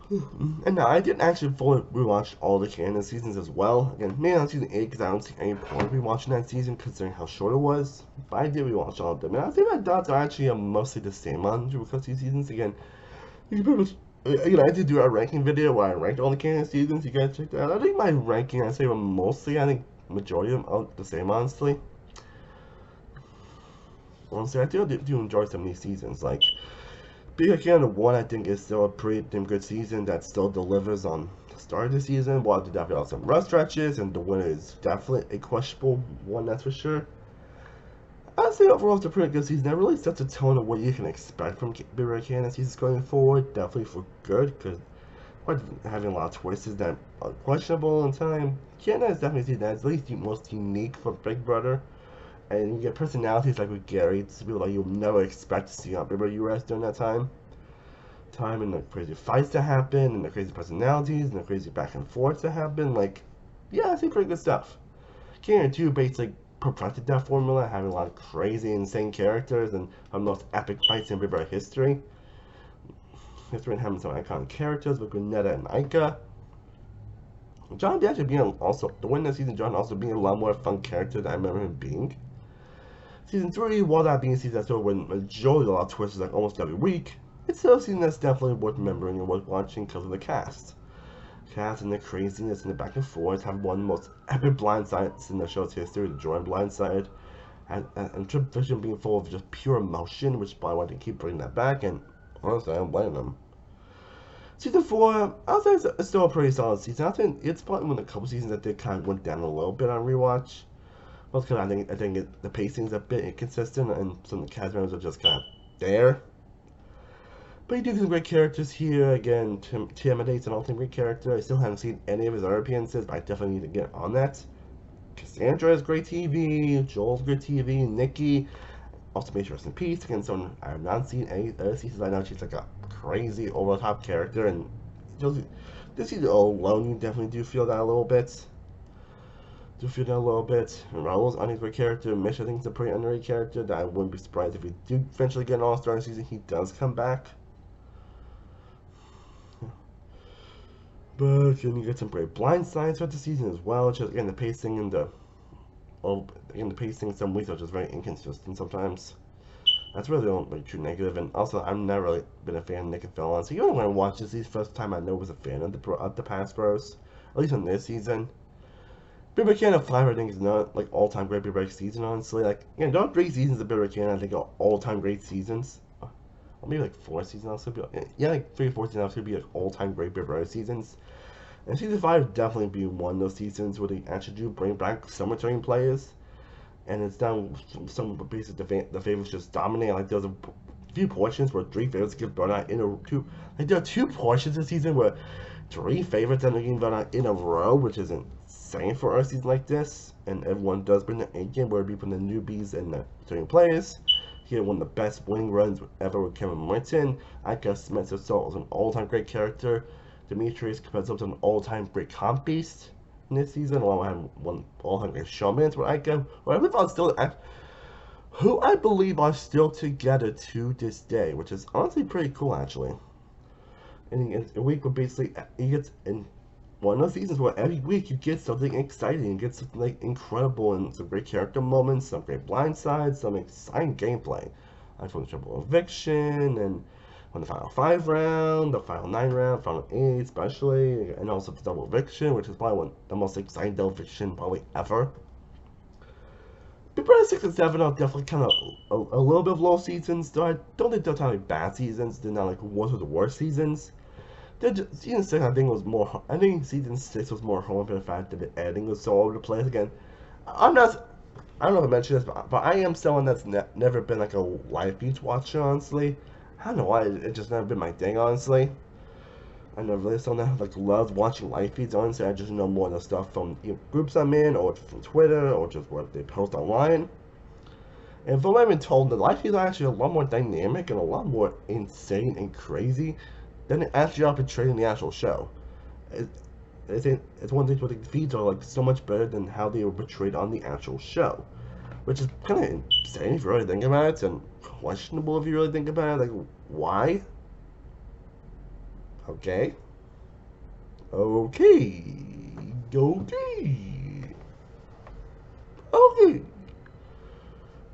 And now I didn't actually fully rewatch all the canon seasons as well. Again, maybe on season 8 because I don't see any point rewatching that season considering how short it was. But I did rewatch all of them. And I think my thoughts are actually mostly the same on these seasons. Again, you can pretty much, I did do a ranking video where I ranked all the canon seasons. You guys check that out. I think my ranking, I say, were mostly, I think, majority of them are the same, honestly. Honestly, I do enjoy some of these seasons. Like, Big Can 1, I think, is still a pretty damn good season that still delivers on the start of the season, while they definitely have some rough stretches, and the winner is definitely a questionable one, that's for sure. I'd say overall it's a pretty good season. It really sets a tone of what you can expect from Big Can seasons going forward, definitely for good, because having a lot of twists that are questionable in time. Canada is definitely a season that's at least the most unique for Big Brother. And you get personalities like with Gary, it's people like you'll never expect to see on Big Brother US during that time and the crazy fights that happen and the crazy personalities and the crazy back and forths that happen. Like, yeah, I think pretty good stuff. Karen 2 basically perfected that formula, having a lot of crazy, insane characters and one of the most epic fights in Big Brother history. History and having some iconic characters with Grenetta and Ika. John actually being also, the winner that season, John also being a lot more fun character than I remember him being. Season 3, while that being a season that's over with majority of a lot of twists like almost every week, it's still a season that's definitely worth remembering and worth watching because of the cast. Cast and the craziness and the back and forth have one of the most epic blindsides in the show's history, the Jordan blindside, and Trip Vision being full of just pure emotion, which is probably why they keep bringing that back, and honestly, I don't blame them. Season 4, I'll say it's still a pretty solid season. I think it's probably one of the couple seasons that they kind of went down a little bit on rewatch. Well, because I think the pacing's a bit inconsistent, and some of the cast members are just kind of there. But he did some great characters here. Again, Timothy's an all-time great character. I still haven't seen any of his other appearances, but I definitely need to get on that. Cassandra is great TV. Joel's good TV. Nikki, also made rest in peace. Again, someone I have not seen any other seasons. I know she's like a crazy over-the-top character, and just this season alone, you definitely do feel that a little bit. And Raul's on his great character. Mish, I think, is a pretty underrated character that I wouldn't be surprised if we do eventually get an All-Star season. He does come back. But then you get some great blind sides throughout the season as well. Just again the pacing and the pacing some weeks are just very inconsistent sometimes. That's really the only true negative. And also, I've never really been a fan of Nick and Phil. So even when I watched this first time, I know I was a fan of the past bros. At least on this season. Big Brother Canada 5, I think, is not like all-time great Big Brother season, honestly. Like, again, there are 3 seasons of Big Brother Canada, I think, are all-time great seasons. Or maybe like 4 seasons also. Yeah, like 3 or 4 seasons also be like all-time great Big Brother seasons. And season 5 definitely be one of those seasons where they actually do bring back some returning players. And it's down some basically the favorites just dominate. Like, there's a few portions where 3 favorites get burned out in a two. Like, there are 2 portions this season where 3 favorites end up getting burned out in a row, which isn't same for a season like this, and everyone does bring the A game, where it be from the newbies and the returning players. He had one of the best winning runs ever with Kevin Martin. I guess Spencer Salt was an all-time great character. Demetrius compares up to an all-time great comp beast in this season, along with one all-time great showmans with Ika, who I believe are still together to this day, which is honestly pretty cool actually. And he gets a week where basically he gets in one of those seasons where every week you get something exciting, you get something like incredible and some great character moments, some great blindsides, some exciting gameplay. Like from the triple eviction and from the final 5 round, the final 9 round, final 8 especially, and also the double eviction, which is probably one of the most exciting double eviction probably ever. Big Brother 6 and 7 are definitely kind of a little bit of low seasons, though I don't think they're kind of bad seasons. They're not like worst of the worst seasons. Season 6, I think, was more. I think season 6 was more home for the fact that the editing was so over the place. Again, I'm not. I don't know if I mentioned this, but I am someone that's never been like a live beats watcher, honestly. I don't know why, it just never been my thing, honestly. I never really someone that like loved watching live feeds, honestly. I just know more of the stuff from groups I'm in, or from Twitter, or just what they post online. And from what I've been told, the live feeds are actually a lot more dynamic and a lot more insane and crazy than it actually are portrayed in the actual show. It's one thing where the feeds are like so much better than how they were portrayed on the actual show, which is kind of insane if you really think about it, and questionable if you really think about it. Like, why? Okay. Okay. Okay. Okay.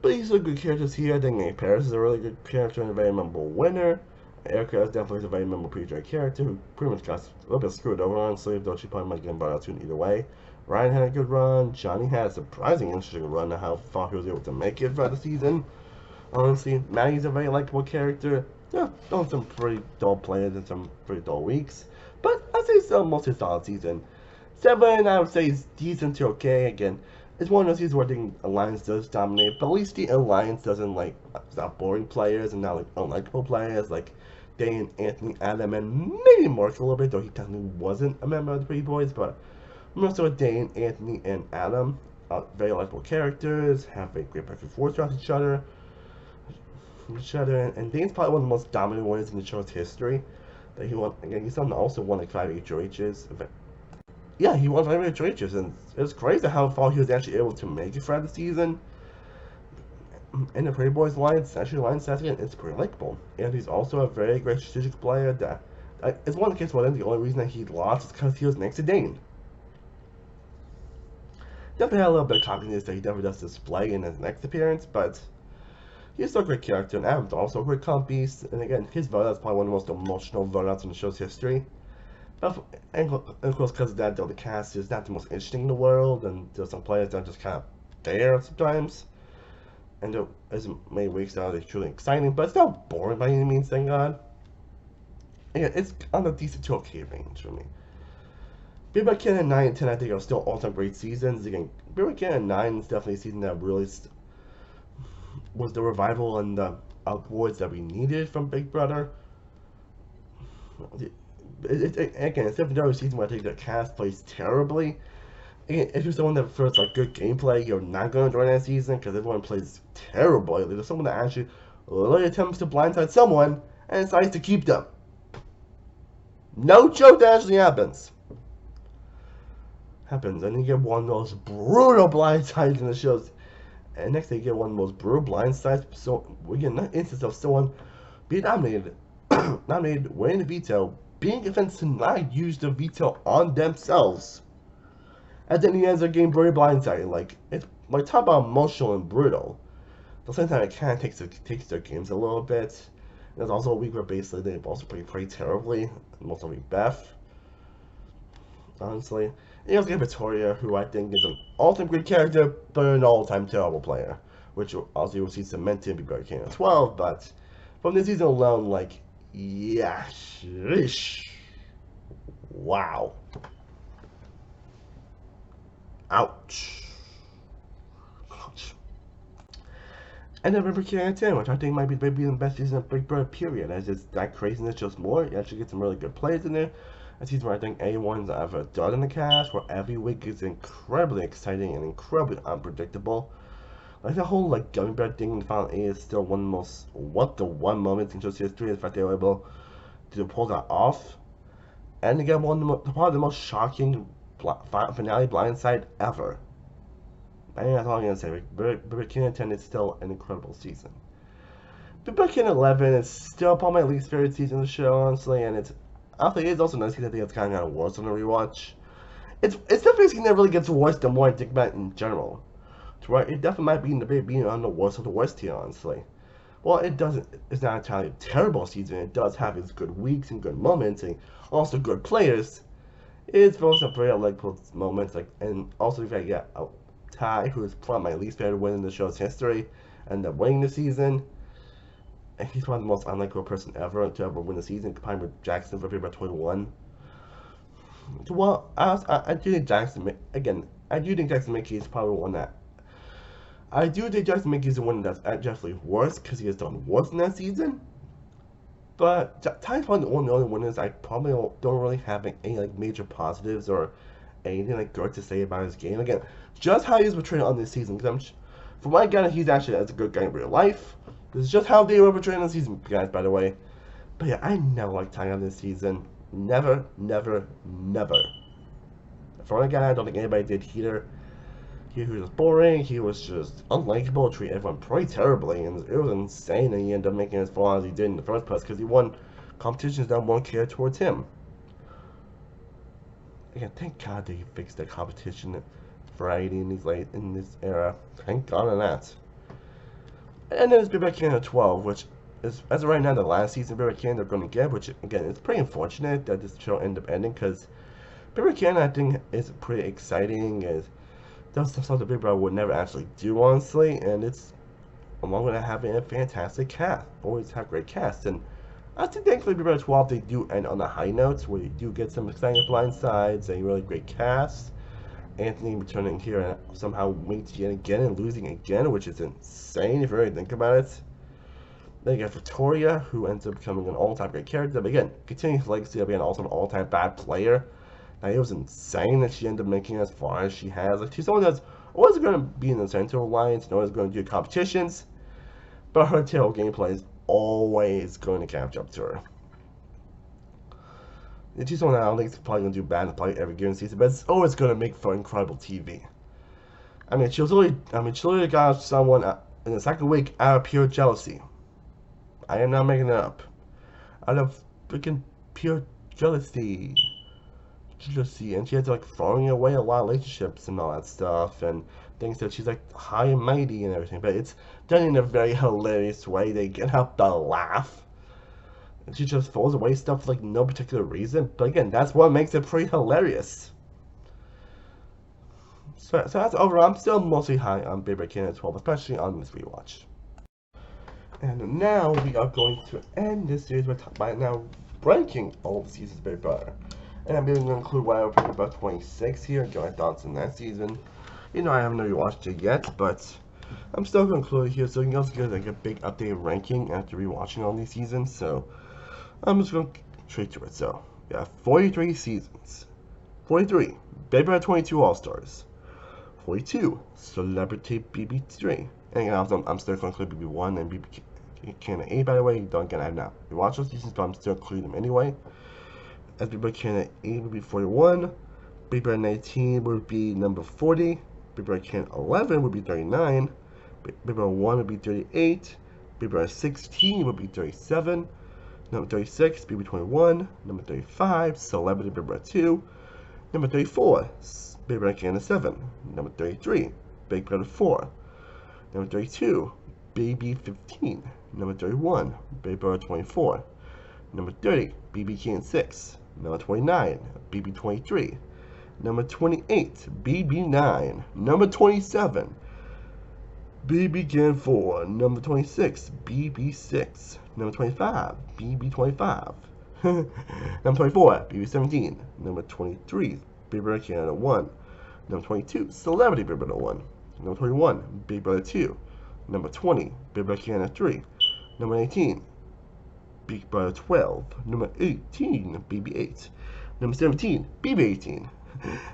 But he's a good character here. I think Paris is a really good character and a very memorable winner. Erica is definitely a very memorable PJ character who pretty much got a little bit screwed over, honestly, though she probably might get brought out soon either way. Ryan had a good run. Johnny had a surprisingly interesting run to how far he was able to make it throughout the season. Honestly, Maddie's a very likable character. Yeah, on some pretty dull players and some pretty dull weeks. But I'd say still mostly solid season. 7, I would say, is decent to okay. Again, it's one of those seasons where I think Alliance does dominate, but at least the Alliance doesn't like stop boring players and not like unlikable players like Dane, Anthony, Adam, and maybe Mark a little bit, though he technically wasn't a member of the Pretty Boys, but more so Dane, Anthony, and Adam are very likable characters, have a great back and forth throughout each other. And Dane's probably one of the most dominant winners in the show's history. That he won again. He's also won like 5 HOHs. Yeah, he won 5 HOHs, and it's crazy how far he was actually able to make it throughout the season. And the Pretty Boys Alliance, actually Alliance again, it's pretty likable. And he's also a very great strategic player. That it's one of the cases where the only reason that he lost is because he was next to Dane. Definitely had a little bit of cockiness that he definitely does display in his next appearance, but he's still a great character, and Adam's also a great comp beast. And again, his vote is probably one of the most emotional vote in the show's history. And of course, because of that, though, the cast is not the most interesting in the world, and there's some players that are just kind of there sometimes. And there isn't many weeks that are truly exciting, but it's not boring by any means, thank God. Again, it's on the decent to okay range for me. Big Bad Kid and 9 and 10, I think, are still all-time great seasons. Again, Big Bad Kid and 9 is definitely a season that really was the revival and the awards that we needed from Big Brother. Again, it's definitely a season where I think the cast plays terribly. Again, if you're someone that prefers like good gameplay, you're not going to join that season because everyone plays terribly. There's someone that actually really attempts to blindside someone and decides to keep them. No joke, that actually happens. And you get one of those brutal blindsides in the shows. And next they get one of the most brutal blindsides. So we get an instance of someone being nominated, winning the veto, being convinced to not use the veto on themselves. And then he ends up getting very blindsided. Like, it's like, talk about emotional and brutal. At the same time, it kind of takes their games a little bit. And there's also a week where basically they've also played pretty terribly. Most of the week, Beth. Honestly. And you also get Victoria, who I think is an all-time great character, but an all-time terrible player. Which also you will see cemented in Big Brother Canada 12, but from this season alone, like, yeah, sheesh. Wow. Ouch. Ouch. And then River Canada 10, which I think might be maybe the best season of Big Brother, period. As it's that craziness just more. You actually get some really good players in there. A season where I think A1's ever done in the cast, where every week is incredibly exciting and incredibly unpredictable. Like the whole like gummy bear thing in the final 8 is still one of the most what-the-one moments in show's history. In fact, they were able to pull that off. And again, probably the most shocking finale blindside ever. I think that's all I'm gonna say. Big Kid 10 is still an incredible season. Big Kid 11 is still probably my least favorite season of the show, honestly, and it's also nice because I think it's kind of worse on the rewatch. It's definitely a season that really gets worse the more I think about it in general. To where it definitely might be in the being on the worst of the worst here, honestly. Well, it's not entirely a terrible season. It does have its good weeks and good moments, and also good players. It's also very likable moments, and also if I get a Ty, who is probably my least favorite win in the show's history, and winning the season. And he's probably the most unlikable person ever to ever win the season, combined with Jackson for about 21. Well, I do think Jackson, again, I do think Jackson Mickey is probably one that. I do think Jackson Mickey is the one that's definitely worse because he has done worse in that season. But Ty's probably the only winners I probably don't really have any like major positives or anything like good to say about his game. Again, just how he's portrayed on this season. Because from what I get, he's actually a good guy in real life. This is just how they were portrayed on the season, guys, by the way. But yeah, I never liked Ty on this season. Never, never, never. From what I get, I don't think anybody did either. He was boring, he was just unlikable, treated everyone pretty terribly, and it was insane that he ended up making as far as he did in the first place, because he won competitions that won't care towards him. Again, thank God they fixed the competition variety in this era. Thank God on that. And then there's Big Bad Canada 12, which is, as of right now, the last season of Big Bad Canada they're going to get, which, again, it's pretty unfortunate that this show ended up ending, because Big Bad Canada, I think, is pretty exciting. That's stuff that Big Brother would never actually do, honestly, and it's along with having a fantastic cast. Always have great cast, and I think thankfully Big Brother 12 they do end on a high note where you do get some exciting blind sides, a really great cast. Anthony returning here and somehow meets yet again and losing again, which is insane if you really think about it. Then you got Victoria, who ends up becoming an all-time great character, but again, continuing his legacy of being also an all-time bad player. Now, it was insane that she ended up making it as far as she has. Like, she's someone that's always going to be in the Center Alliance and always going to do competitions, but her terrible gameplay is always going to catch up to her. And she's someone that I don't think is probably going to do bad in probably every given season, but it's always going to make for incredible TV. I mean, she literally got someone in the second week out of pure jealousy. I am not making it up. Out of freaking pure jealousy. And she had to like throwing away a lot of relationships and all that stuff, and thinks that she's like high and mighty and everything, but it's done in a very hilarious way. They get up to laugh, and she just throws away stuff for like no particular reason, but again, that's what makes it pretty hilarious. So that's overall, I'm still mostly high on Big Brother Canada 12, especially on this rewatch. And now we are going to end this series by now ranking all the seasons of Big Brother. And I'm going to include why I picked about 26 here, and get my thoughts on that season. You know, I haven't really watched it yet, but I'm still going to include it here, so you can also get like a big updated ranking after rewatching all these seasons. So I'm just going to straight to it. So yeah, 43 seasons. 43, Big Brother 22 All-Stars. 42, Celebrity BB3. And again, I'm still going to include BB1 and BB Canada 8, by the way. Don't get I have not rewatched those seasons, but I'm still including them anyway. As Big Brother Canada 8 would be 41, Big Brother 19 would be number 40, Big Brother Canada 11 would be 39, Big Brother 1 would be 38, Big Brother 16 would be 37, number 36, BB 21, number 35, Celebrity Big Brother 2, number 34, Big Brother Canada 7, number 33, Big Brother 4, number 32, BB 15, number 31, Big Brother 24, number 30, BB Canada 6, number 29, BB 23, number 28, BB 9, number 27, BB Canada 4, number 26, BB 6, number 25, BB 25, number 24, BB 17, number 23, Big Brother Canada 1, number 22, Celebrity Big Brother 1, number 21, Big Brother 2, number 20, Big Brother Canada 3, number 18, Big Brother 12, number 18, BB 8, number 17, BB 18,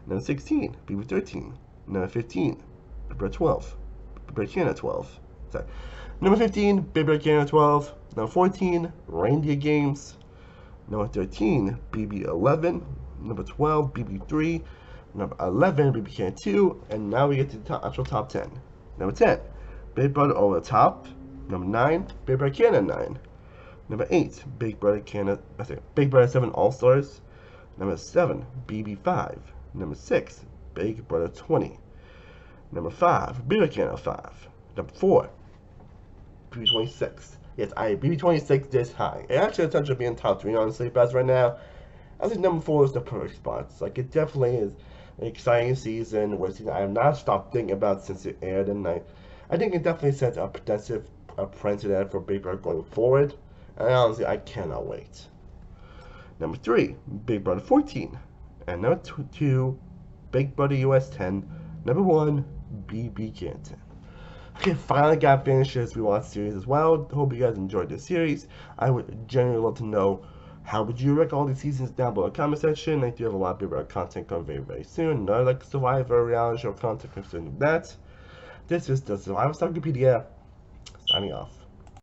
number 16, BB 13, number 15, Big Brother 12, Big Brother Canada 12, sorry, number 15, Big Brother Canada 12, number 14, Reindeer Games, number 13, BB 11, number 12, BB 3, number 11, BB Canada 2, and now we get to the actual top 10. Number 10, Big Brother Over the Top, number 9, Big Brother Canada 9, number 8, Big Brother Canada, Big Brother 7 All-Stars, number 7, BB 5, number 6, Big Brother 20, number 5, Big Brother Canada 5, number 4, BB 26. Yes, BB 26 this high. It actually has to be in top 3, honestly, but as right now, I think number 4 is the perfect spot. Like, it definitely is an exciting season, where I have not stopped thinking about since it aired, and I think it definitely sets a precedent for Big Brother going forward, and honestly, I cannot wait. Number 3, Big Brother 14, and number 2, Big Brother US 10, number 1, BB Canada. Okay, finally got finished this rewatch series as well. Hope you guys enjoyed this series. I would genuinely love to know, how would you rank all these seasons down below in the comment section. I do have a lot of Big Brother content coming very, very soon. Another like Survivor reality show content concerning that. This is the Survivor Wikipedia, signing off.